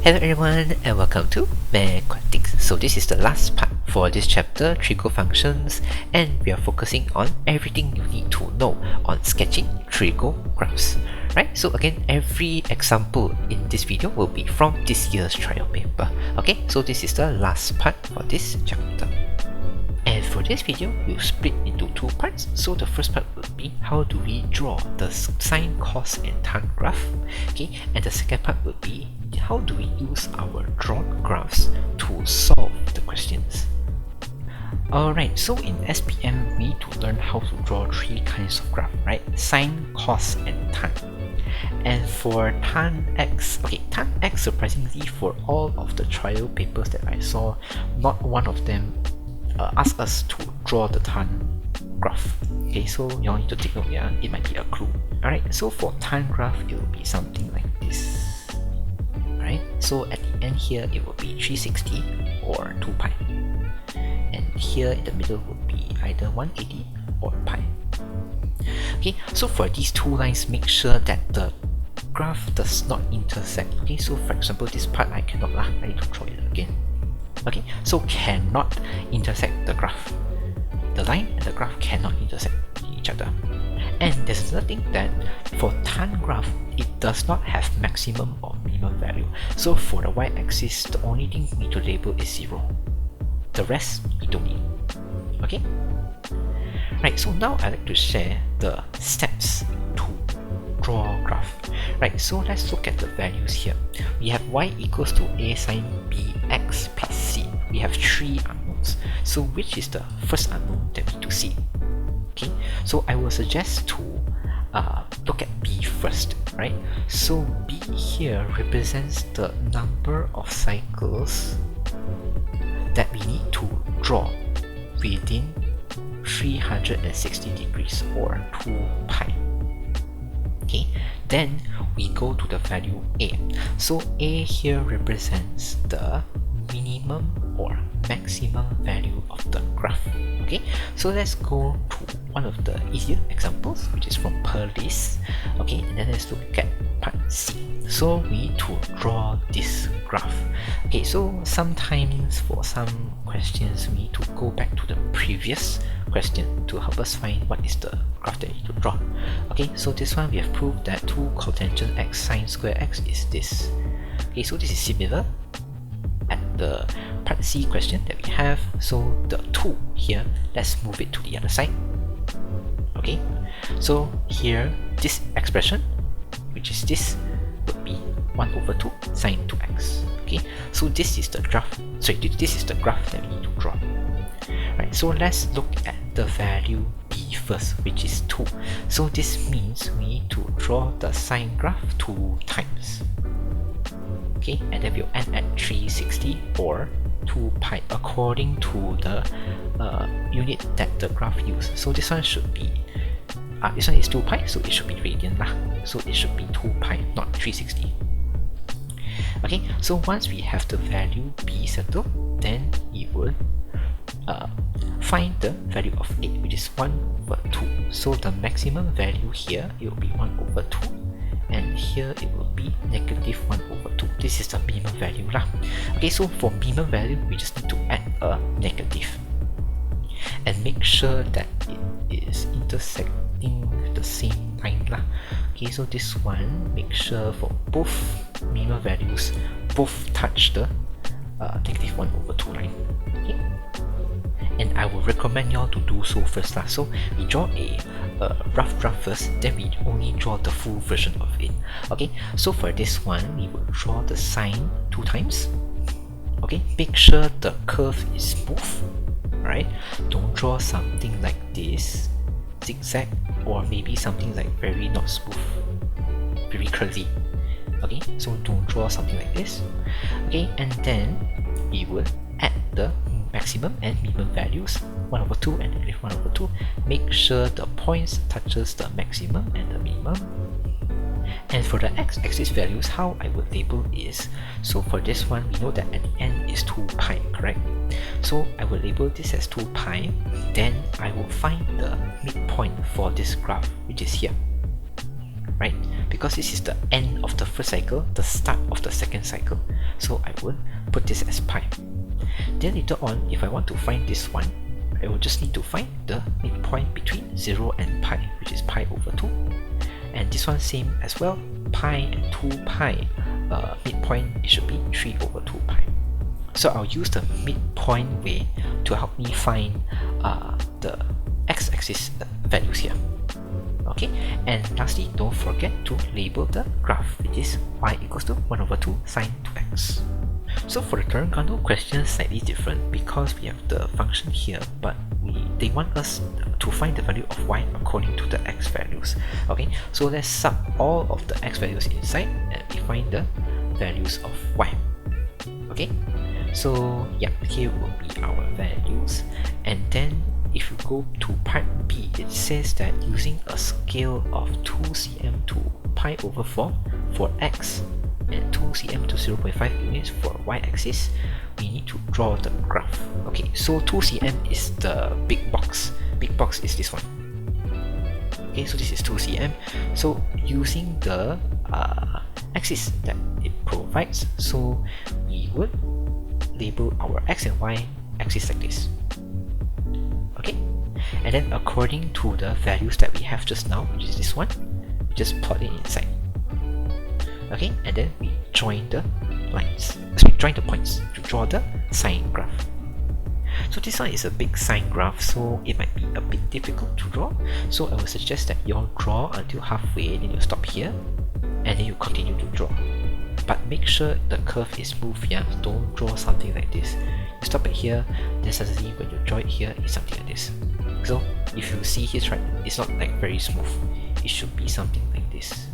Hello everyone and welcome to Mathematics. So this is the last part for this chapter, trigo functions, and we are focusing on everything you need to know on sketching trigo graphs. Right? So again, every example in this video will be from this year's trial paper. Okay, so this is the last part for this chapter. And for this video, we'll split into two parts. So the first part will be how do we draw the sine, cos and tan graph. Okay, and the second part will be how do we use our drawn graphs to solve the questions. Alright, so in SPM, we need to learn how to draw three kinds of graph, right? Sine, cos and tan. And for tan x, tan x, surprisingly for all of the trial papers that I saw, not one of them ask us to draw the tan graph. Okay, so you all need to take note, yeah, it might be a clue. Alright, so for tan graph, it will be something like this. Alright, so at the end here, it will be 360 or 2 pi. And here in the middle will be either 180 or pi. Okay, so for these two lines, make sure that the graph does not intersect. Okay, so for example, this part I cannot, I need to draw it again. Okay, so cannot intersect the graph. The line and the graph cannot intersect each other. And there's another thing that for tan graph, it does not have maximum or minimum value. So for the y-axis, the only thing we need to label is 0. The rest we don't need. Okay? Right, so now I'd like to share the steps to draw graph. Right, so let's look at the values here. We have y equals to a sine bx plus c. We have three unknowns. So which is the first unknown that we need to see? Okay, so I will suggest to look at b first, right? So b here represents the number of cycles that we need to draw within 360 degrees or 2 pi. Okay, then we go to the value a. So a here represents the minimum or maximum value of the graph. Okay, so let's go to one of the easier examples, which is from Perlis. Okay, and then let's look at part C. So we need to draw this graph. Okay, so sometimes for some questions we need to go back to the previous question to help us find what is the graph that we need to draw. Okay, so this one we have proved that 2 cotangent x sine square x is this. Okay, so this is similar at the part C question that we have. So the 2 here, let's move it to the other side. Okay, so here this expression, which is this, would be 1 over 2 sine 2x. Okay, so this is the graph. Sorry, this is the graph that we need to draw. Right, so let's look at the value b first, which is 2. So this means we need to draw the sine graph 2 times. Okay, and then we'll end at 360 or 2 pi according to the unit that the graph used. So this one should be this one is 2 pi, so it should be radian lah. So it should be 2 pi, not 360. Okay, so once we have the value b settled, then it would find the value of a, which is 1 over 2. So the maximum value here, it will be 1 over 2. And here it will be negative 1 over 2. This is the minimum value lah. Okay, so for minimum value, we just need to add a negative. And make sure that it is intersecting the same line lah. Okay, so this one, make sure for both minimum values, both touch the negative 1 over 2 line. Okay? And I will recommend y'all to do so first lah. So we draw a rough graph first, then we only draw the full version of it. Okay, so for this one, we will draw the sine 2 times. Okay, make sure the curve is smooth. Right, don't draw something like this, zigzag, or maybe something like very not smooth, very curly. Okay, so don't draw something like this. Okay, and then we will add the maximum and minimum values, 1 over 2 and negative 1 over 2. Make sure the points touches the maximum and the minimum. And for the x-axis values, how I would label is, so for this one, we know that at the end is 2 pi, correct? So I will label this as 2 pi, then I will find the midpoint for this graph, which is here, right? because this is the end of the first cycle, the start of the second cycle. So I will put this as pi. Then later on, if I want to find this one, I will just need to find the midpoint between 0 and pi, which is pi over 2. And this one same as well, pi and 2 pi, midpoint it should be 3 over 2 pi. So I'll use the midpoint way to help me find the x-axis values here. Okay, and lastly, don't forget to label the graph, which is y equals to 1 over 2 sine 2x. So for the Terengganu question, slightly different because we have the function here, but they want us to find the value of y according to the x values. Okay, so let's sub all of the x values inside and we find the values of y. Okay, so yeah, here will be our values, and then if you go to part B, it says that using a scale of 2 cm to pi over 4 for x and 2 cm to 0.5 units for y-axis, we need to draw the graph. Okay, so 2 cm is the big box. Big box is this one. Okay, so this is 2 cm. So using the axis that it provides, so we would label our x and y axis like this. Okay, and then according to the values that we have just now, which is this one, we just plot it inside. Okay, and then we join the lines, join the points to draw the sine graph. So this one is a big sine graph, so it might be a bit difficult to draw. So I would suggest that you all draw until halfway, then you stop here, and then you continue to draw. But make sure the curve is smooth, yeah? Don't draw something like this. You stop it here, then suddenly when you draw it here, it's something like this. So if you see here, right, it's not like very smooth. It should be something like this.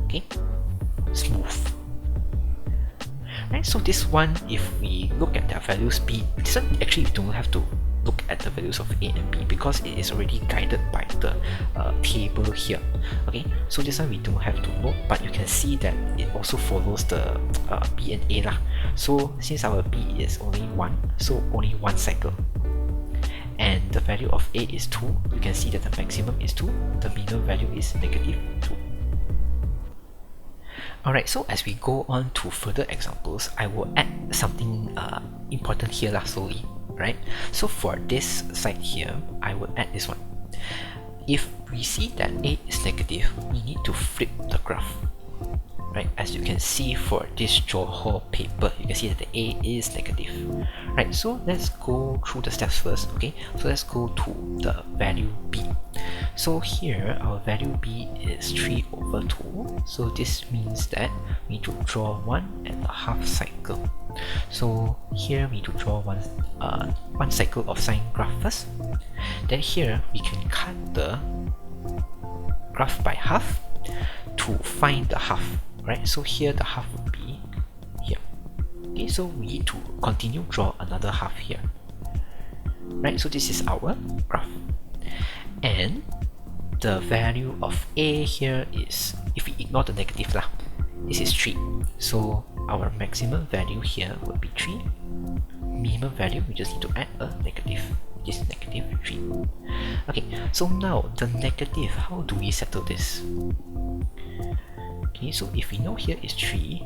Okay, smooth. Right, so this one, if we look at the values B, this one actually you don't have to look at the values of A and B because it is already guided by the table here. Okay, so this one we don't have to note, but you can see that it also follows the B and A lah. So since our B is only 1, so only one cycle, and the value of A is 2, you can see that the maximum is 2, the minimum value is negative 2. Alright, so as we go on to further examples, I will add something important here lah slowly. Right? So for this side here, I will add this one. If we see that A is negative, we need to flip the graph. Right? As you can see for this Johor paper, you can see that the A is negative. Right? So let's go through the steps first. Okay? So let's go to the value B. So here our value B is 3 over 2. So this means that we need to draw 1.5 cycle. So here we need to draw one cycle of sine graph first. Then here we can cut the graph by half to find the half. Right? So here the half would be here. Okay, so we need to continue draw another half here. Right? So this is our graph. And the value of A here is, if we ignore the negative lah, this is 3. So our maximum value here would be 3. Minimum value, we just need to add a negative, which is negative 3. Okay, so now the negative, how do we settle this? Okay, so if we know here is 3,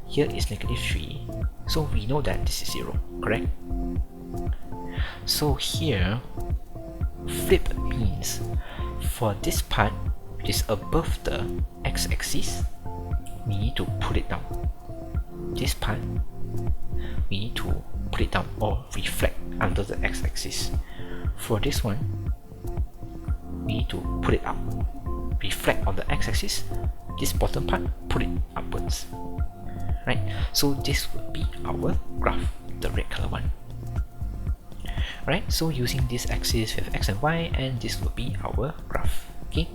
here is negative 3, so we know that this is 0, correct? So here, flip means for this part, which is above the x-axis, we need to pull it down. This part, we need to put it down or reflect under the x-axis. For this one, we need to put it up. Reflect on the x-axis, this bottom part, put it upwards. Right? So this would be our graph, the red color one. Right? So using this axis with x and y, and this would be our graph. Okay?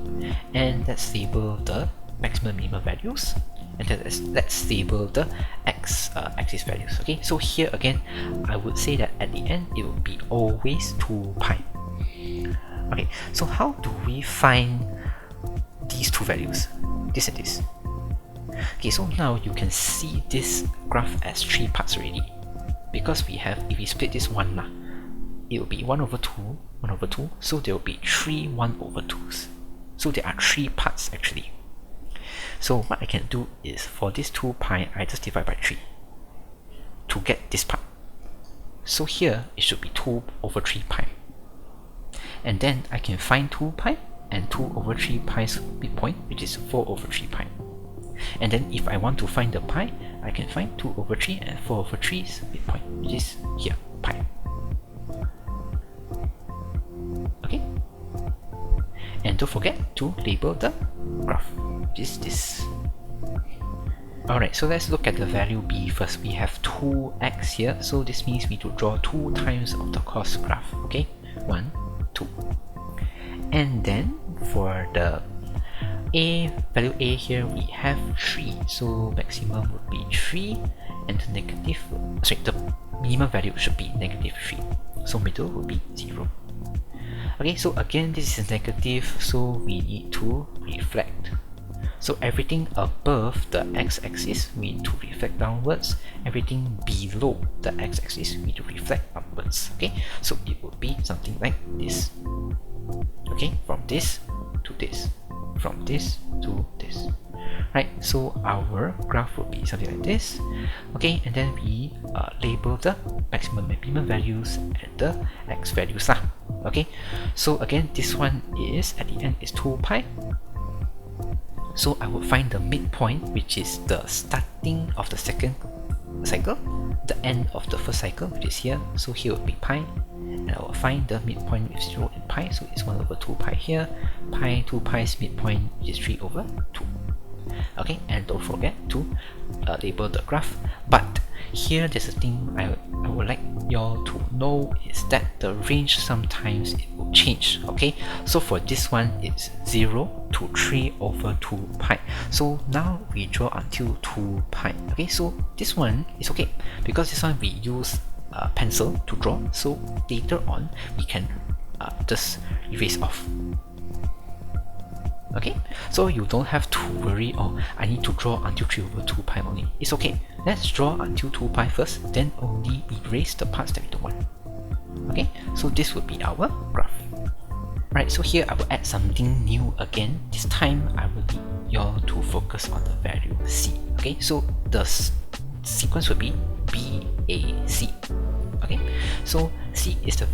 And let's label the maximum minimum values, and then let's label the x-axis values. Okay? So here again, I would say that at the end it will be always 2 pi. Okay, so how do we find these two values, this and this? Okay, so now you can see this graph as 3 parts already, because we have, if we split this 1 lah, it will be 1 over 2, 1 over 2, so there will be 3 1 over 2s. So there are 3 parts actually. So what I can do is for this 2 pi, I just divide by 3 to get this part. So here it should be 2 over 3 pi. And then I can find 2 pi and 2 over 3 pi's midpoint, which is 4 over 3 pi. And then if I want to find the pi, I can find 2 over 3 and 4 over 3's midpoint, which is here, pi. Okay? And don't forget to label the graph, which is this. Alright, so let's look at the value b first. We have 2x here, so this means we need to draw 2 times of the cos graph. Okay, 1, 2. And then for the value a here, we have 3, so maximum would be 3, and the minimum value should be negative 3, so middle will be 0. Okay, so again this is negative, so we need to reflect. So everything above the x-axis we need to reflect downwards, everything below the x-axis we need to reflect upwards. Okay, so it would be something like this. Okay, from this to this, from this to this. Right, so our graph will be something like this. Okay, and then we label the maximum and minimum values and the x values lah. Okay, so again this one is at the end is 2 pi. So I will find the midpoint, which is the starting of the second cycle, the end of the first cycle, which is here. So here will be pi, and I will find the midpoint with 0 and pi, so it's 1 over 2 pi here, pi 2 pi's midpoint is 3 over 2. Okay, and don't forget to label the graph. But here there's a thing I would like y'all to know is that the range sometimes it will change. Okay, so for this one it's 0 to 3 over 2 pi. So now we draw until 2 pi. Okay, so this one is okay because this one we use pencil to draw, so later on we can just erase off. Okay, so you don't have to worry, oh, I need to draw until 3 over 2 pi only. It's okay. Let's draw until 2 pi first, then only erase the parts that we don't want. Okay, so this would be our graph. Right, so here I will add something new again. This time I will need y'all to focus on the value c. Okay, so the sequence will be BAC. Okay, so C is the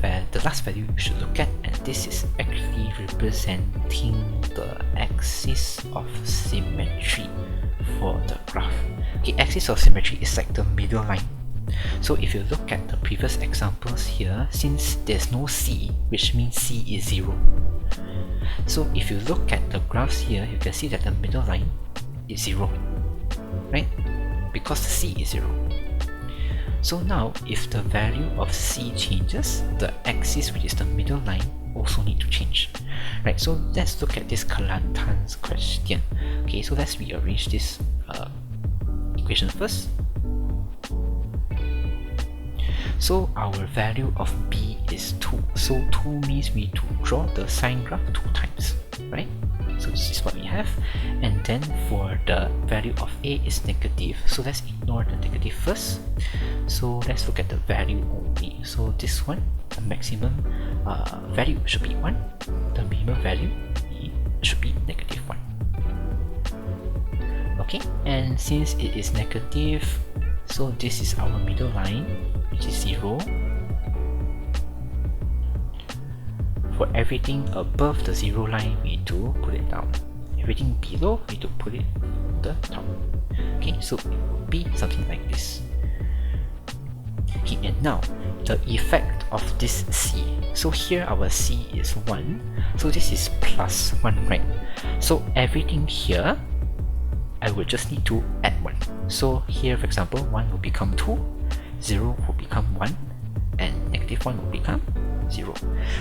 last value you should look at, and this is actually representing the axis of symmetry for the graph. Okay, axis of symmetry is like the middle line. So if you look at the previous examples here, since there's no C, which means C is 0. So if you look at the graphs here, you can see that the middle line is 0, right? Because the C is 0. So now, if the value of C changes, the axis, which is the middle line, also need to change. Right, so let's look at this Kelantan's question. Okay, so let's rearrange this equation first. So our value of B is 2. So 2 means we need to draw the sine graph 2 times, right? So this is what we have. And then for the value of A is negative. So let's ignore the negative first. So let's look at the value only. So this one, the maximum value should be 1. The minimum value should be negative 1. Okay, and since it is negative, so this is our middle line, which is 0. For everything above the 0 line, we need to put it down. Everything below, we need to put it on the top. Okay, so it will be something like this. Okay, and now the effect of this C. So here our C is 1, so this is plus 1, right? So everything here, I will just need to add 1. So here, for example, 1 will become 2, 0 will become 1, and negative 1 will become 0.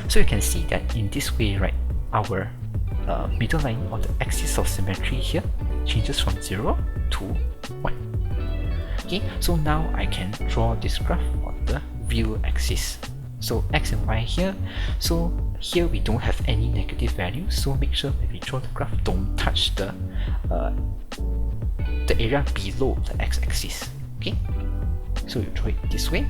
So you can see that in this way, right, our middle line or the axis of symmetry here changes from 0 to 1. Okay, so now I can draw this graph on the real axis. So x and y here. So here we don't have any negative values, so make sure when we draw the graph, don't touch the area below the x-axis. Okay, so you draw it this way.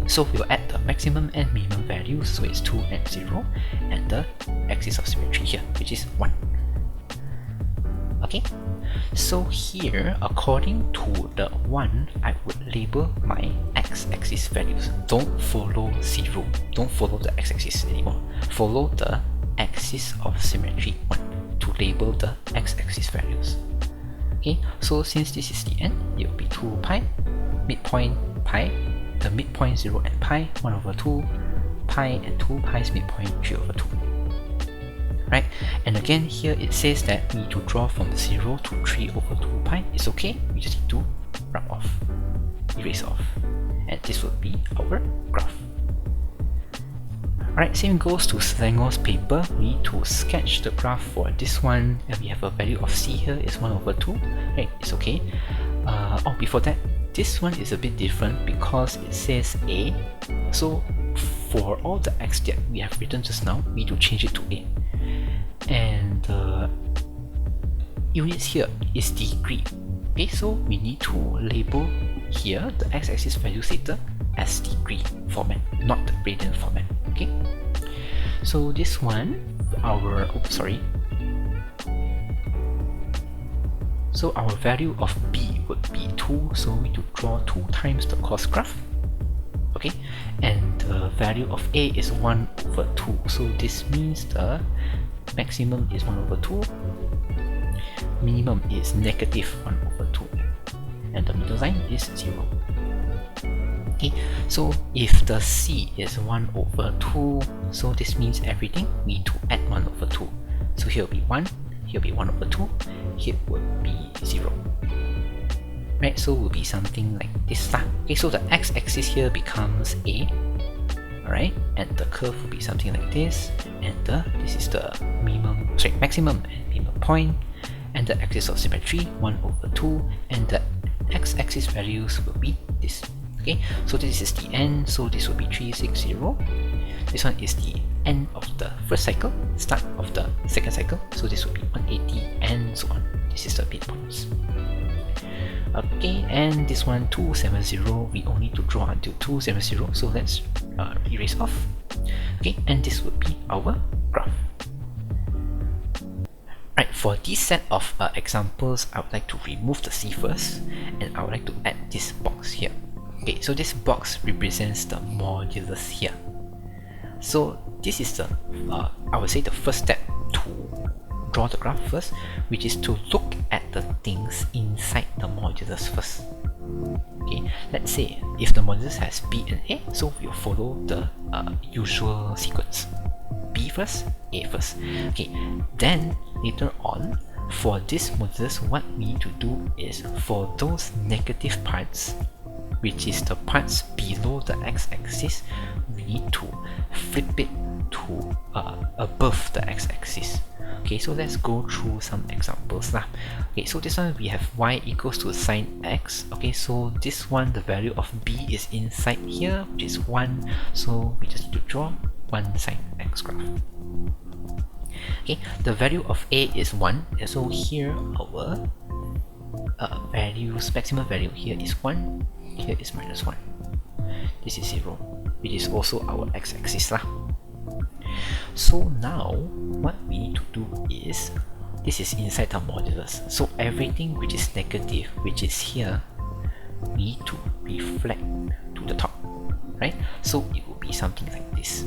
So we'll add the maximum and minimum values, so it's 2 and 0, and the axis of symmetry here, which is 1. Okay, so here, according to the 1, I would label my x-axis values. Don't follow 0, don't follow the x-axis anymore. Follow the axis of symmetry 1 to label the x-axis values. Okay, so since this is the end, it will be 2 pi, midpoint pi, the midpoint 0 and pi, 1 over 2, pi and 2 pi's midpoint 3 over 2. Right, and again here it says that we need to draw from 0 to 3 over 2 pi. It's okay, we just need to rub off, erase off, and this would be our graph. Alright, same goes to Selangor's paper. We need to sketch the graph for this one, and we have a value of c here is 1 over 2. Right, it's okay. Before that, this one is a bit different because it says a. So for all the x that we have written just now, we need to change it to a. And the units here is degree. Okay, so we need to label here the x-axis value theta as degree format, not the radian format. Okay, so this one, so our value of b would be 2, so we need to draw 2 times the cos graph. Okay, and the value of a is 1 over 2, so this means the maximum is 1 over 2, minimum is negative 1 over 2, and the middle line is 0. Okay, so if the c is 1 over 2, so this means everything we need to add 1 over 2. So here will be 1, here will be 1 over 2, here will be 0. Right, so it will be something like this. Okay, so the x-axis here becomes a. Alright, and the curve will be something like this, and this is the maximum and minimum point, and the axis of symmetry 1 over 2, and the x-axis values will be this. Okay, so this is the end, so this will be 360. This one is the end of the first cycle, start of the second cycle, so this will be 180 and so on. This is the midpoints. Okay, and this one 270, we only need to draw until 270, so let's erase off. Okay, and this would be our graph. Right, for this set of examples, I would like to remove the C first, and I would like to add this box here. Okay, so this box represents the modulus here. So this is the, I would say the first step to draw the graph first, which is to look at the things inside the modulus first. Okay, let's say if the modulus has b and a, so we'll follow the usual sequence. B first, a first. Okay, then later on, for this modulus, what we need to do is for those negative parts, which is the parts below the x-axis, we need to flip it to above the x-axis. Okay, so let's go through some examples lah. Okay, so this one we have y equals to sine x. Okay, so this one, the value of b is inside here, which is 1, so we just need to draw 1 sine x graph. Okay, the value of a is 1, and so here our maximum value here is 1, here is minus 1. This is 0, which is also our x-axis lah. So now what we need to do is, this is inside the modulus, so everything which is negative, which is here, we need to reflect to the top, right? So it will be something like this.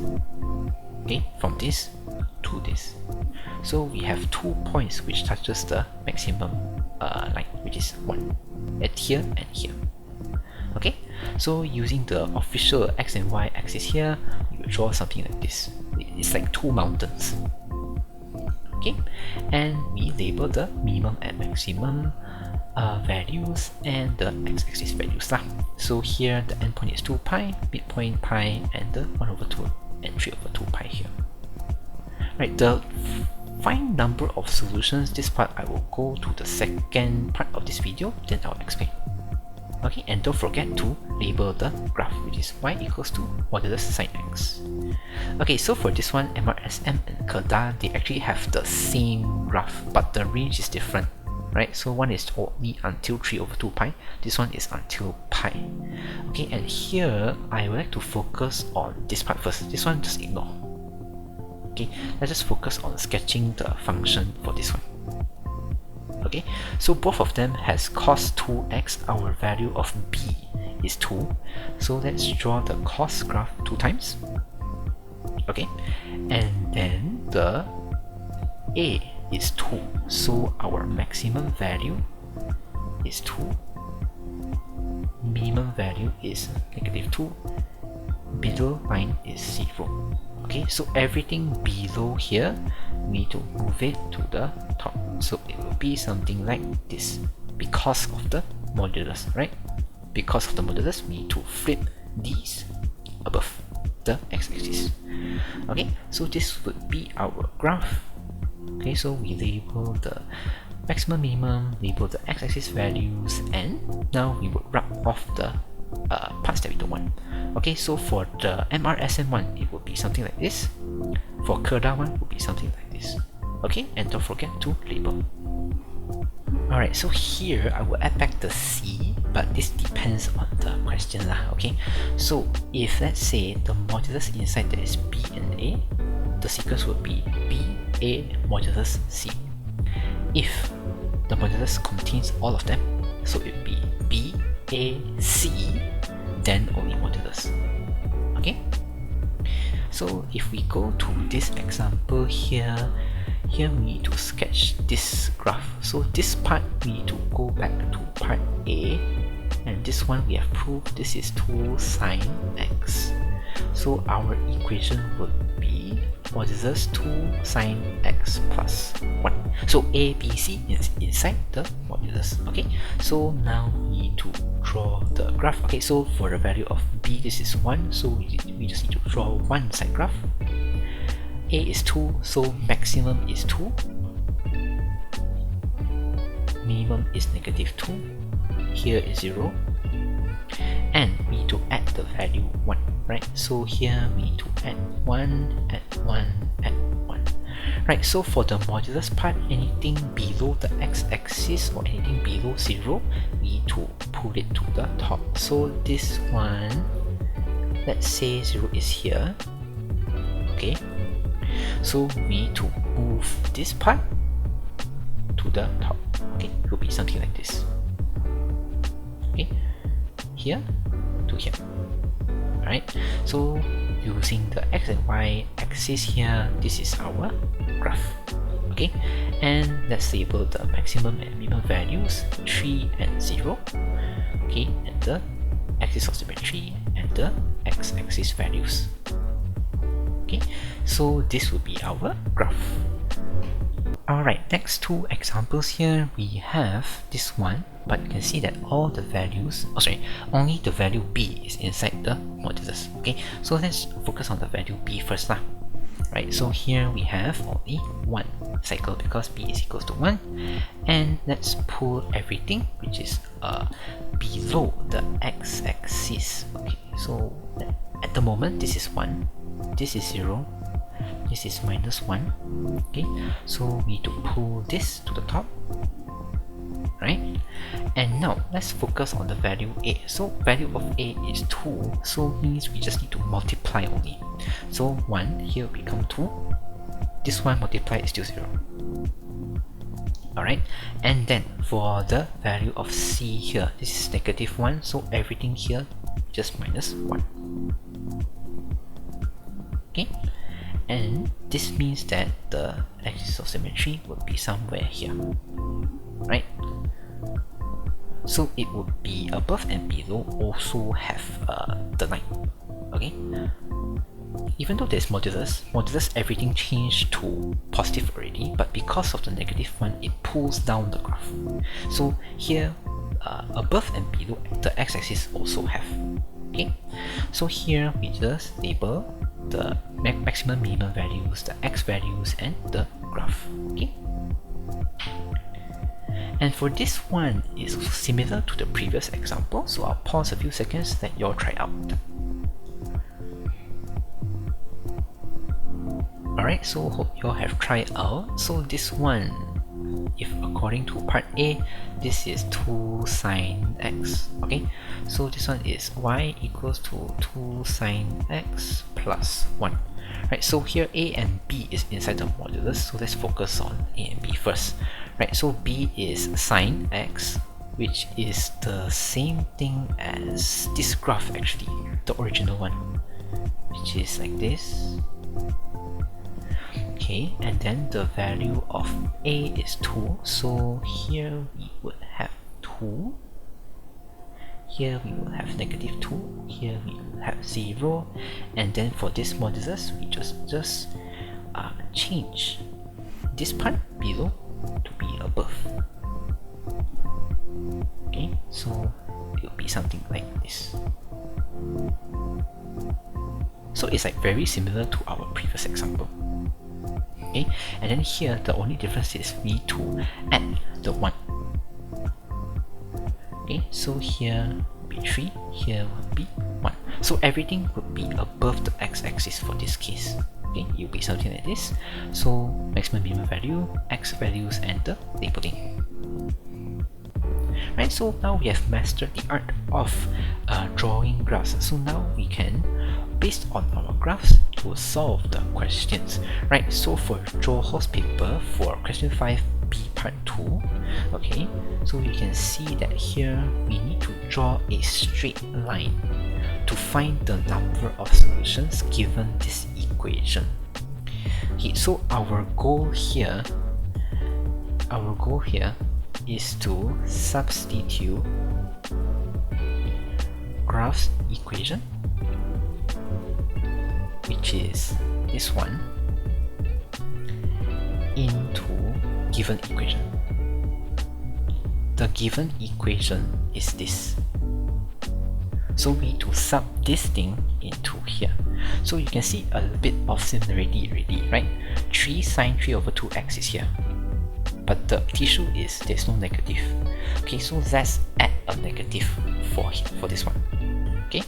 Okay, from this to this. So we have 2 points which touches the maximum line, which is 1 at here and here. Okay, so using the official x and y axis here, we will draw something like this. It's like 2 mountains. Okay, and we label the minimum and maximum values and the x-axis values lah. So here the endpoint is 2 pi, midpoint pi, and the 1 over 2 and 3 over 2 pi here. Right, the find number of solutions, this part I will go to the second part of this video, then I'll explain. Okay, and don't forget to label the graph, which is y equals to modulus sine x. Okay, so for this one, MRSM and Kedah, they actually have the same graph, but the range is different. right? So one is only until 3 over 2 pi, this one is until pi. Okay, and here I would like to focus on this part first. This one just ignore. Okay, let's just focus on sketching the function for this one. Okay, so both of them has cos 2x, our value of b is 2. So let's draw the cos graph 2 times. Okay, and then the a is 2, so our maximum value is 2, minimum value is -2, middle line is 0. Okay, so everything below here, we need to move it to the top. So it will be something like this because of the modulus, right? Because of the modulus, we need to flip these above the x-axis. Okay, so this would be our graph. Okay, so we label the maximum, minimum, label the x-axis values, and now we will rub off the parts that we don't want. Okay, so for the MRSM one, it would be something like this. For Kedah one, would be something like this. Okay, and don't forget to label. Alright, so here I will add back the C, but this depends on the question lah. Okay, so if let's say the modulus inside there is B and A, the sequence would be B, A, modulus C. If the modulus contains all of them, so it would be B, A, C, then only modulus. Okay, so if we go to this example here, we need to sketch this graph. So this part we need to go back to part A, and this one we have proved this is 2 sine x. So our equation would be modulus 2 sine x plus 1. So A, B, C is inside the modulus. Okay, so now we need to draw the graph. Okay, so for the value of B, this is 1, so we just need to draw one side graph. A is 2, so maximum is 2, minimum is -2, here is 0, and we need to add the value 1, right? So here we need to add 1, add 1, add 1. Right, so for the modulus part, anything below the x-axis or anything below 0, we need to pull it to the top. So this one, let's say 0 is here. Okay, so we need to move this part to the top. Okay, it will be something like this. Okay, here to here. Alright, so using the x and y axis here, this is our graph. Okay, and let's label the maximum and minimum values 3 and 0. Okay, and the axis of symmetry and the x-axis values. Okay, so this will be our graph. Alright, next two examples here, we have this one, but you can see that all the values, only the value b is inside the modulus. Okay, so let's focus on the value b first lah. Right, so here we have only one cycle because b is equals to 1, and let's pull everything which is below the x-axis. Okay, so at the moment this is 1, this is 0, this is -1. Okay, so we need to pull this to the top, right? And now let's focus on the value a. So value of a is 2, so means we just need to multiply only. So 1 here will become 2, this one multiply is still 0. Alright, and then for the value of c here, this is -1, so everything here just -1. Okay, and this means that the axis of symmetry would be somewhere here, right? So it would be above and below also have the line. Okay, even though there's modulus everything changed to positive already, but because of the -1 it pulls down the graph. So here above and below the x-axis also have. Okay, so here we just label the maximum minimum values, the x values, and the graph. Okay, and for this one is similar to the previous example, so I'll pause a few seconds, let you all try out. Alright, so hope you all have tried out. So this one, if according to part A, this is 2 sine x. Okay, so this one is y equals to 2 sine x plus 1. Right, so here A and B is inside the modulus, so let's focus on A and B first. Right, so B is sine x, which is the same thing as this graph actually, the original one, which is like this. Okay, and then the value of A is 2, so here we would have 2, here we will have negative 2, here we will have 0, and then for this modulus we just change this part below to be above. Okay, so it will be something like this. So it's like very similar to our previous example. Okay, and then here the only difference is V2 at the 1. Okay, so here will be 3, here will be 1. So everything would be above the x-axis for this case. Okay, it will be something like this. So maximum minimum value, x values, and the labeling. Right, so now we have mastered the art of drawing graphs. So now we can, based on our graphs, to solve the questions. Right, so for Johor's paper, for question 5b part 2, okay, so you can see that here we need to draw a straight line to find the number of solutions given this equation. Okay, so our goal here is to substitute graph's equation, which is this one, into given equation. The given equation is this. So we need to sub this thing into here. So you can see a bit of similarity already, right? 3 sine 3 over 2x is here. But the issue is there's no negative. Okay, so let's add a negative for this one. Okay,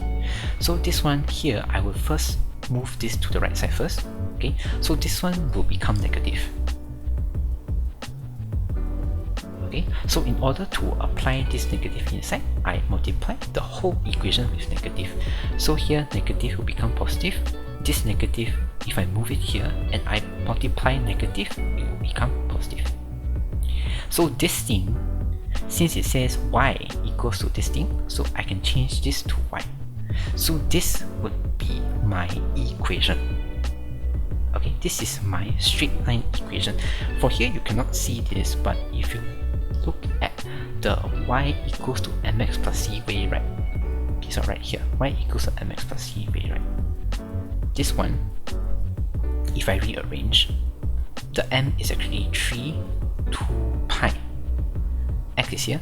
so this one here, I will first move this to the right side first. Okay, so this one will become negative. Okay, so in order to apply this negative inside, I multiply the whole equation with negative. So here negative will become positive. This negative, if I move it here and I multiply negative, it will become positive. So this thing, since it says y equals to this thing, so I can change this to y. So this would be my equation. Okay, this is my straight line equation. For here you cannot see this, but if you look at the y equals to mx plus c way right, okay, so right here, y equals to mx plus c way right, this one, if I rearrange, the m is actually 3 2 pi. X is here,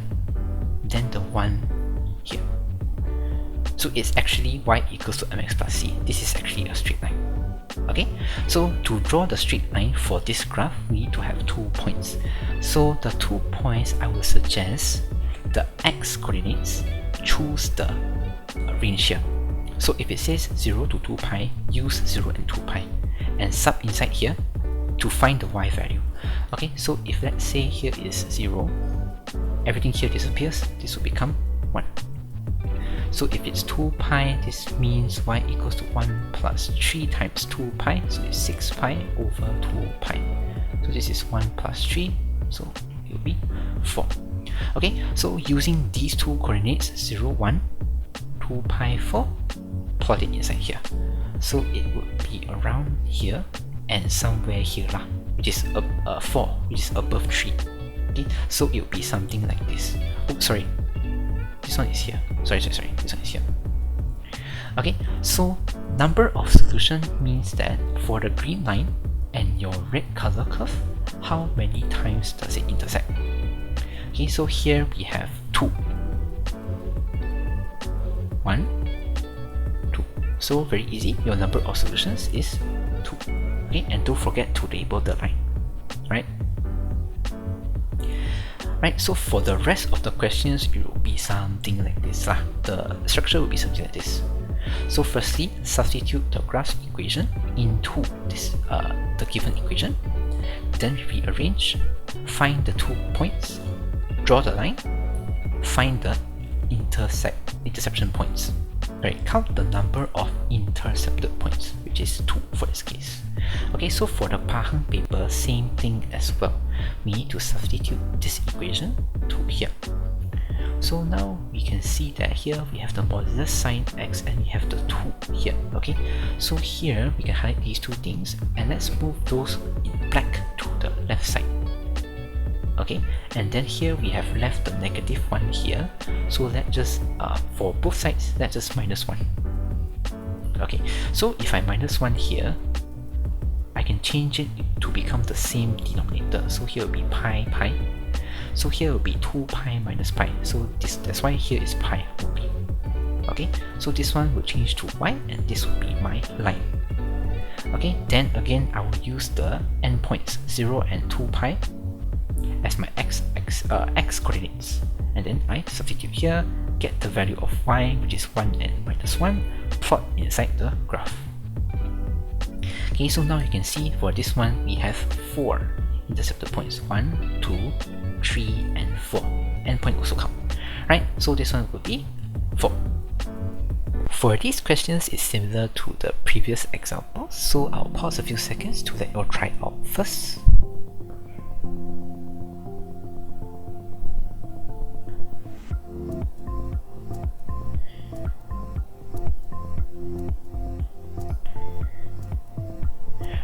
then the 1 here. So it's actually y equals to mx plus c. This is actually a straight line. Okay, so to draw the straight line for this graph, we need to have 2 points. So the 2 points, I will suggest the x coordinates, choose the range here. So if it says 0 to 2 pi, use 0 and 2 pi and sub inside here to find the y value. Okay, so if let's say here is 0, everything here disappears, this will become 1. So if it's 2 pi, this means y equals to 1 plus 3 times 2 pi, so it's 6 pi over 2 pi. So this is 1 plus 3, so it will be 4. Okay, so using these two coordinates, 0, 1, 2 pi, 4, plot it inside here. So it would be around here and somewhere here lah, which is 4, which is above 3. Okay, so it will be something like this. Oh, sorry, this one is here. Sorry, this one is here. Okay, so number of solution means that for the green line and your red color curve, how many times does it intersect? Okay, so here we have 2. 1, 2. So very easy, your number of solutions is 2. Okay, and don't forget to label the line. Right? Right, so for the rest of the questions, it will be something like this lah. The structure will be something like this. So firstly, substitute the graph's equation into this the given equation. then rearrange, find the 2 points, draw the line, find the interception points. Right, count the number of intercepted points, which is 2 for this case. Okay, so for the Pahang paper, same thing as well. We need to substitute this equation to here. So now we can see that here we have the modulus sine x and we have the 2 here. Okay, so here we can highlight these two things and let's move those in black to the left side. Okay, and then here we have left the negative 1 here, so let's just for both sides let's just minus 1. Okay, so if I minus 1 here, I can change it to become the same denominator. So here will be pi pi, so here will be 2 pi minus pi, so that's why here is pi only. Okay, so this one will change to y and this will be my line. Okay, then again I will use the endpoints 0 and 2 pi as my x coordinates, and then I substitute here, get the value of y, which is 1 and minus 1, plot inside the graph. Okay, so now you can see for this one we have 4 intercepted points, 1, 2, 3 and 4. Endpoint also count, right? So this one will be 4. For these questions, it's similar to the previous examples, so I'll pause a few seconds to let you all try it out first.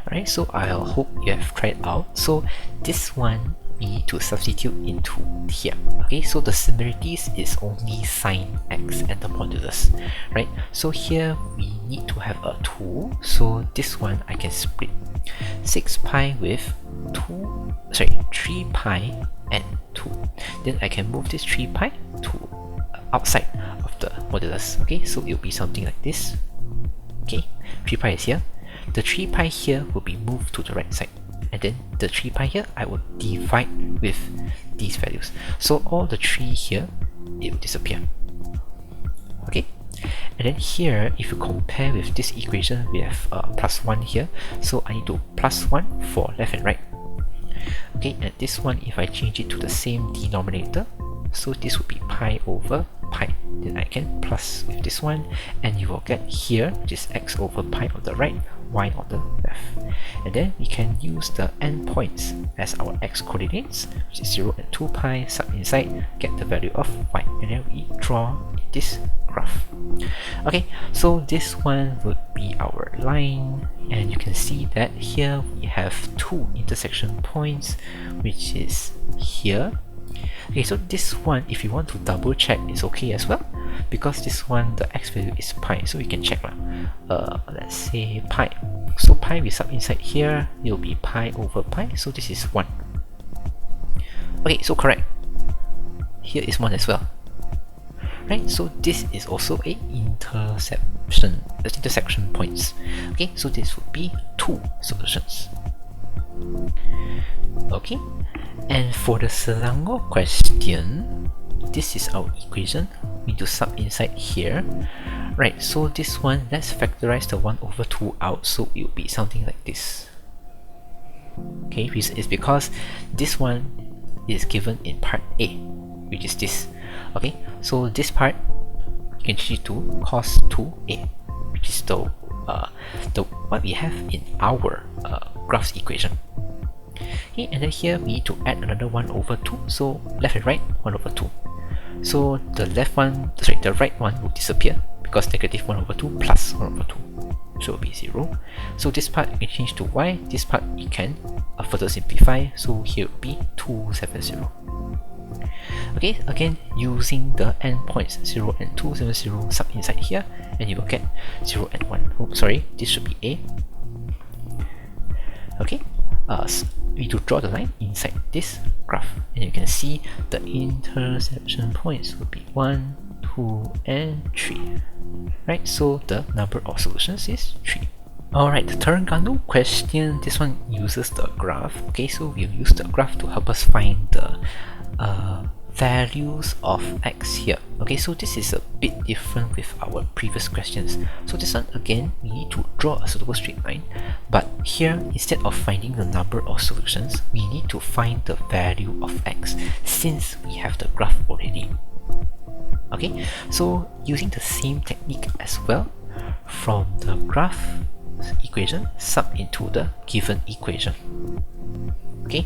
Alright, so I'll hope you have tried out. So this one we need to substitute into here. Okay, so the similarities is only sine x and the modulus, right? So here we need to have a 2, so this one I can split 6 pi with 3 pi and 2. Then I can move this 3 pi to outside of the modulus. Okay, so it will be something like this. Okay, 3 pi is here. The 3 pi here will be moved to the right side, and then the 3 pi here I will divide with these values. So all the 3 here, it will disappear. Okay, and then here if you compare with this equation, we have plus 1 here, so I need to plus 1 for left and right. Okay, and this one if I change it to the same denominator, so this would be pi over pi, then I can plus with this one, and you will get here, which is x over pi on the right, y on the left. And then we can use the endpoints as our x coordinates, which is 0 and 2 pi, sub inside, get the value of y, and then we draw this graph. Okay, so this one would be our line, and you can see that here we have 2 intersection points, which is here. Okay, so this one, if you want to double check, it's okay as well, because this one, the x value is pi, so you can check let's say pi. So pi we sub inside here, it will be pi over pi, so this is 1. Okay, so correct. Here is 1 as well. Right, so this is also a intersection points. Okay, so this would be 2 solutions. Okay, and for the Selangor question, this is our equation. We need to sub inside here. Right, so this one, let's factorize the 1 over 2 out, so it will be something like this. Okay, it's because this one is given in part A, which is this. Okay, so this part you can change it to cos 2a, which is the what we have in our graphs equation. Okay, and then here we need to add another 1 over 2, so left and right 1 over 2. So the right one will disappear because negative 1 over 2 plus 1 over 2, so it will be 0. So this part you can change to y, this part you can further simplify, so here will be 270. Okay, again using the endpoints 0 and 270 sub inside here, and you will get 0 and 1. Oh, sorry, this should be A. Okay, we need to draw the line inside this graph, and you can see the intersection points will be 1, 2, and 3. Right, so the number of solutions is 3. Alright, the Terengganu question, this one uses the graph. Okay, so we'll use the graph to help us find the values of x here. Okay, so this is a bit different with our previous questions. So this one again, we need to draw a suitable straight line, but here instead of finding the number of solutions, we need to find the value of x since we have the graph already. Okay, so using the same technique as well, from the graph equation sub into the given equation. Okay,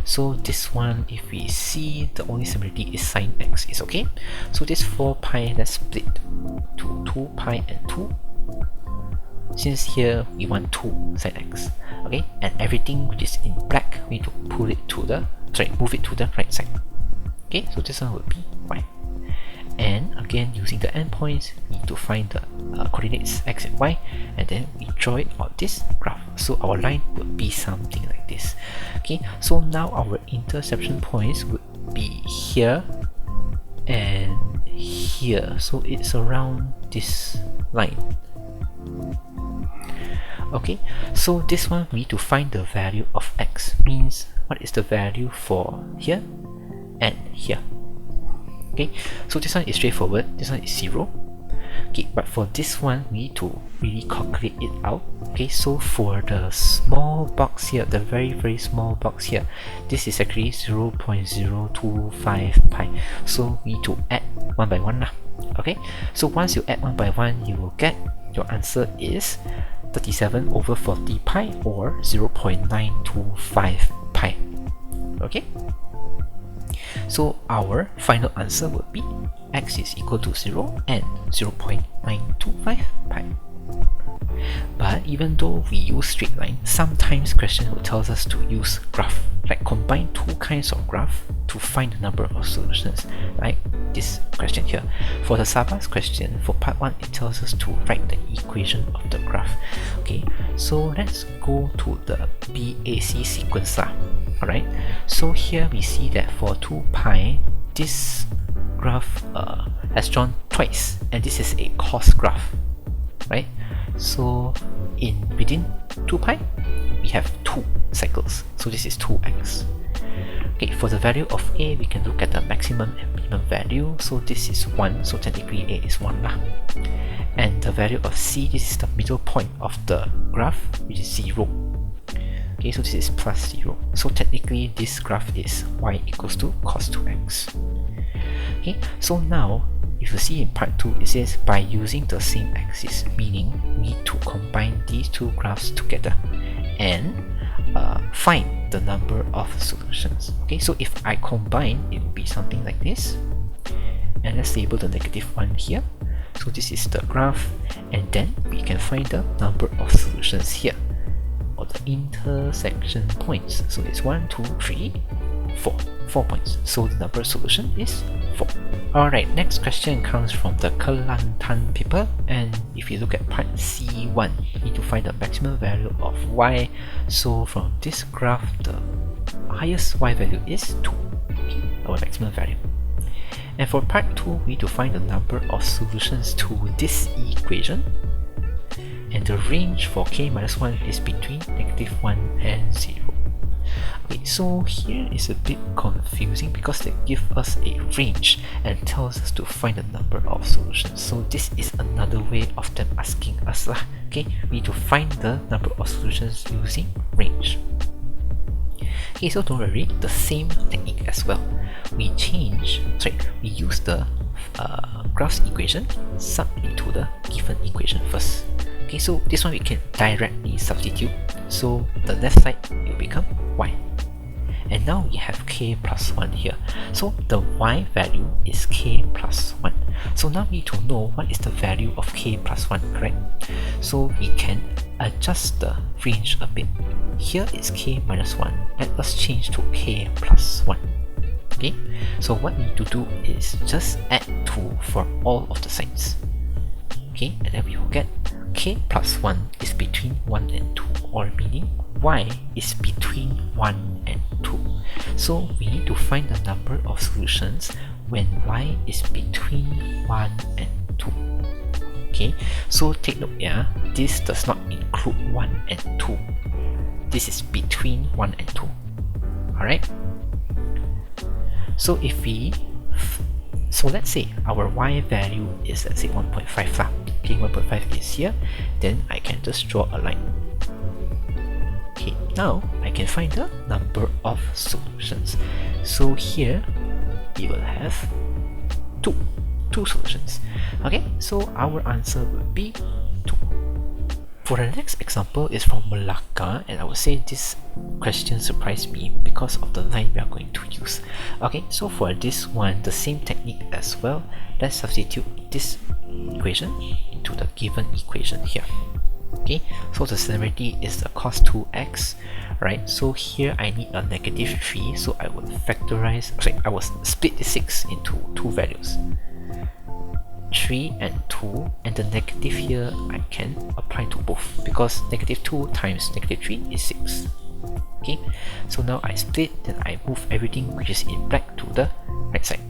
so this one, if we see the only similarity is sine x is okay. So this 4 pi, let's split to 2 pi and 2. Since here we want 2 sine x, okay, and everything which is in black, we need to move it to the right side. Okay, so this one will be y. And again, using the endpoints, we need to find the coordinates x and y, and then we draw it on this graph. So our line would be something like this. Okay, so now our intersection points would be here and here. So it's around this line. Okay, so this one we need to find the value of x, means what is the value for here and here. Okay, so this one is straightforward, this one is 0. Okay, but for this one we need to really calculate it out. Okay, so for the small box here, the very small box here, this is actually 0.025 pi. So we need to add 1 by 1 lah. Okay, so once you add 1 by 1, you will get your answer is 37 over 40 pi, or 0.925 pi. Okay, so our final answer would be x is equal to 0 and 0.925 pi. But even though we use straight line, sometimes question will tell us to use graph, like combine two kinds of graph to find the number of solutions, like this question here. For the Sabah's question, for part 1, it tells us to write the equation of the graph. Okay, so let's go to the BAC sequence lah. Alright, so here we see that for 2 pi, this graph has drawn twice, and this is a cos graph, right? So within 2 pi, we have 2 cycles, so this is 2x. Okay, for the value of a, we can look at the maximum and minimum value, so this is 1, so technically a is 1 lah. And the value of c, this is the middle point of the graph, which is 0. Okay, so this is plus 0. So technically this graph is y equals to cos 2x. Okay, so now if you see in part 2, it says by using the same axis, meaning we need to combine these two graphs together and find the number of solutions. Okay, so if I combine, it will be something like this. And let's label the negative one here. So this is the graph, and then we can find the number of solutions here, or the intersection points. So it's 1, 2, 3, 4. 4 points. So the number of solution is 4. Alright, next question comes from the Kelantan paper, and if you look at part C1, you need to find the maximum value of y. So from this graph, the highest y value is 2, okay, our maximum value. And for part 2, we need to find the number of solutions to this equation, and the range for k minus 1 is between -1 and 0. Okay, so here is a bit confusing because they give us a range and tells us to find the number of solutions. So this is another way of them asking us lah. Okay, we need to find the number of solutions using range. Okay, so don't worry, the same technique as well. We use the graph's equation sub into the given equation first. Okay, so this one we can directly substitute. So the left side will become y. And now we have k plus 1 here. So the y value is k plus 1. So now we need to know what is the value of k plus 1, correct? So we can adjust the range a bit. Here is k minus 1. Let us change to k plus 1. Okay, so what we need to do is just add 2 for all of the sides. Okay, and then we will get k plus 1 is between 1 and 2, or meaning y is between 1 and 2. So we need to find the number of solutions when y is between 1 and 2. Okay, so take note, yeah, this does not include 1 and 2. This is between 1 and 2. Alright? So if we So let's say our y value is, let's say, 1.5 lah. Okay, 1.5 is here. Then I can just draw a line. Okay, now I can find the number of solutions. So here we will have two solutions. Okay, so our answer will be 2. For the next example is from Melaka, and I would say this question surprised me because of the line we are going to use. Okay, so for this one, the same technique as well. Let's substitute this equation into the given equation here. Okay, so the similarity is the cos 2x, right? So here I need a negative 3, so I will I will split the 6 into two values, 3 and 2, and the negative here I can apply to both because negative 2 times negative 3 is 6. Okay, so now I split, then I move everything which is in black to the right side.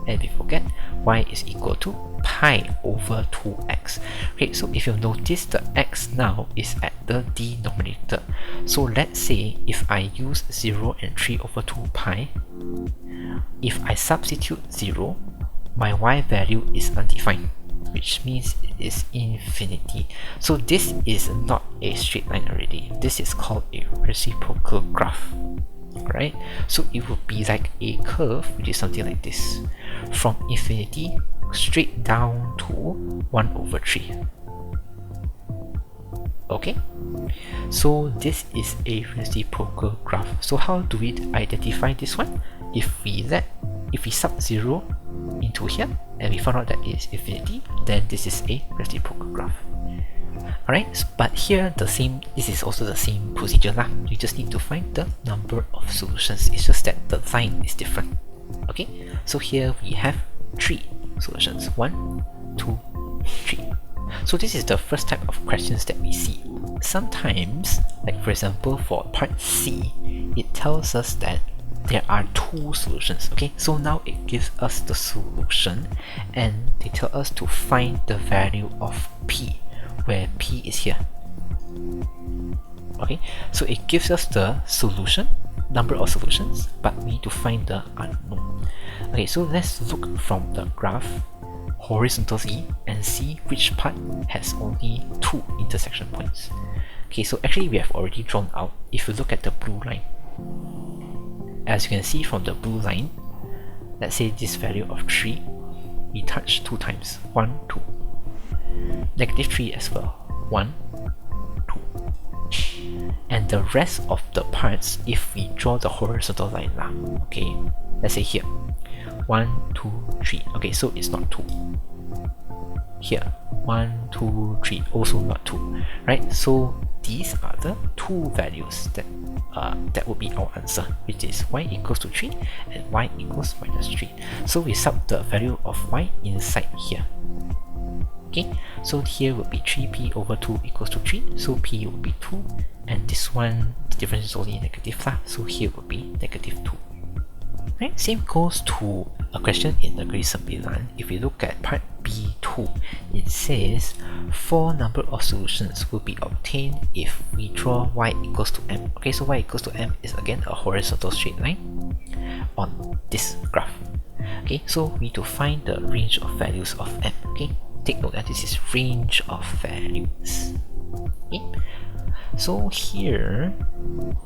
And we forget y is equal to pi over 2x. Okay, so if you notice, the x now is at the denominator. So let's say if I use 0 and 3 over 2 pi, if I substitute 0, my y value is undefined, which means it is infinity. So this is not a straight line already. This is called a reciprocal graph. Right? So it would be like a curve which is something like this, from infinity straight down to 1 over 3. Okay, so this is a reciprocal graph. So how do we identify this one? If we sub 0 into here and we found out that it is infinity, then this is a reciprocal graph. Alright, but here this is also the same procedure lah. You just need to find the number of solutions. It's just that the line is different. Okay, so here we have 3 solutions. 1, 2, 3. So this is the first type of questions that we see. Sometimes, like for example for part C, it tells us that there are 2 solutions. Okay, so now it gives us the solution and they tell us to find the value of P, where P is here. Okay, so it gives us the solution, number of solutions, but we need to find the unknown. Okay, so let's look from the graph horizontally and see which part has only 2 intersection points. Okay, so actually we have already drawn out. If you look at the blue line, as you can see from the blue line, let's say this value of 3, we touch 2 times, 1, 2. Negative 3 as well, 1, 2. And the rest of the parts, if we draw the horizontal line lah, okay, let's say here, 1, 2, 3. Okay, so it's not 2. Here, 1, 2, 3, also not 2. Right? So these are the 2 values that would be our answer, which is y equals to 3 and y equals minus 3. So we sub the value of y inside here. Okay, so here would be 3p over 2 equals to 3, so p will be 2, and this one, the difference is only negative lah, so here would be negative 2. Right, same goes to a question in Negeri Sembilan. If we look at part B2, it says 4 number of solutions will be obtained if we draw y equals to m. Okay, so y equals to m is again a horizontal straight line on this graph. Okay, so we need to find the range of values of m. Okay, take note that this is range of values. Okay, so here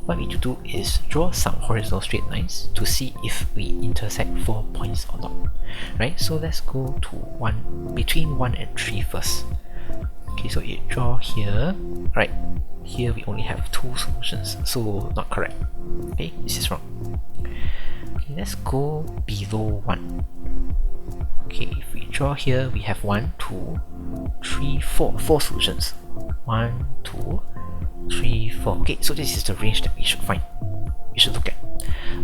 what we need to do is draw some horizontal straight lines to see if we intersect 4 points or not. Right, so let's go to between 1 and 3 first. Okay, so you draw here. Right, here we only have 2 solutions, so not correct. Okay, this is wrong. Okay, let's go below 1. Okay, if we draw here, we have 1, 2, 3, 4. 4 solutions. 1, 2, 3, 4. Okay, so this is the range that we should find. We should look at.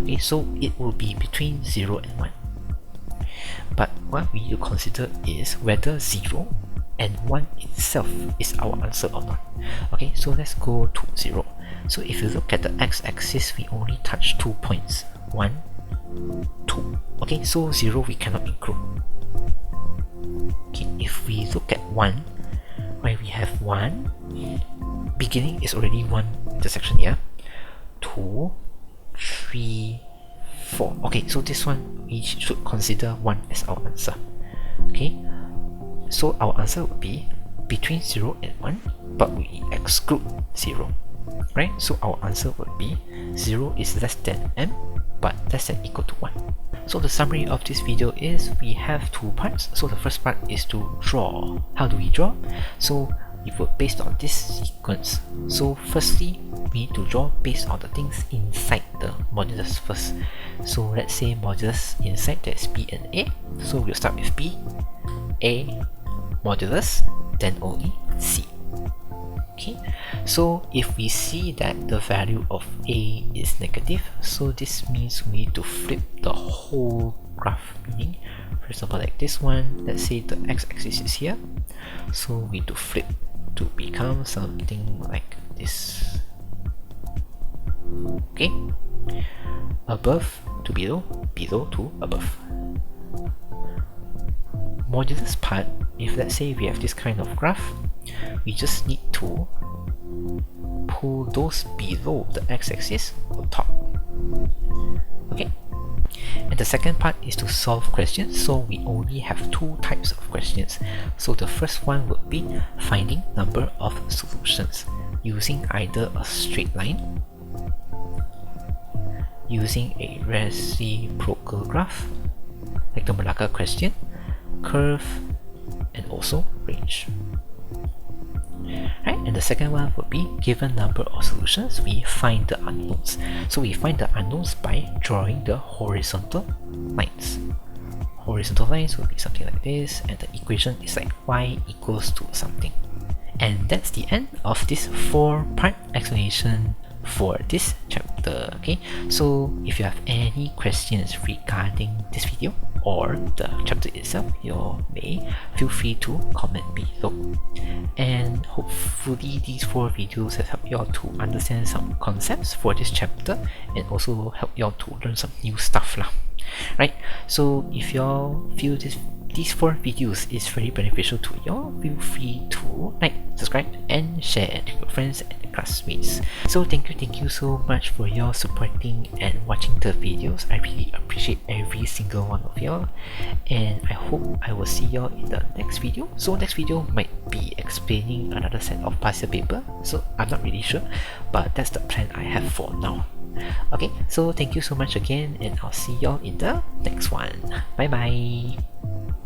Okay, so it will be between 0 and 1. But what we need to consider is whether 0 and 1 itself is our answer or not. Okay, so let's go to 0. So if you look at the x-axis, we only touch 2 points. 1, 2. Okay, so 0 we cannot include. Okay, if we look at 1, right, we have 1, beginning is already 1 intersection here, 2, 3, 4. Okay, so this one we should consider 1 as our answer. Okay, so our answer would be between 0 and 1, but we exclude 0, right? So our answer would be 0 is less than m, but less than equal to 1. So the summary of this video is we have 2 parts. So the first part is to draw. How do we draw? So we work based on this sequence. So firstly, we need to draw based on the things inside the modulus first. So let's say modulus inside, there's B and A. So we'll start with B, A, modulus, then only C. Okay, so if we see that the value of A is negative, so this means we need to flip the whole graph. Meaning, for example, like this one, let's say the x-axis is here, so we need to flip to become something like this. Okay, above to below, below to above. Modulus part, if let's say we have this kind of graph, we just need to pull those below the x-axis on top. Okay, and the second part is to solve questions. So we only have 2 types of questions. So the first one would be finding number of solutions using either a straight line, using a reciprocal graph like the Melaka question, curve, and also range. Right, and the second one would be given number of solutions, we find the unknowns. So we find the unknowns by drawing the horizontal lines. Horizontal lines will be something like this, and the equation is like y equals to something. And that's the end of this 4-part explanation for this chapter. Okay, so if you have any questions regarding this video or the chapter itself, you may feel free to comment below. And hopefully these 4 videos have helped you all to understand some concepts for this chapter and also help you all to learn some new stuff lah. Right, so if you all feel these 4 videos is very beneficial to you all, feel free to like, subscribe, and share to your friends and classmates. So thank you so much for your supporting and watching the videos. I really appreciate every single one of y'all, and I hope I will see y'all in the next video. So next video might be explaining another set of past year paper, so I'm not really sure, but that's the plan I have for now. Okay, so thank you so much again, and I'll see y'all in the next one. Bye bye.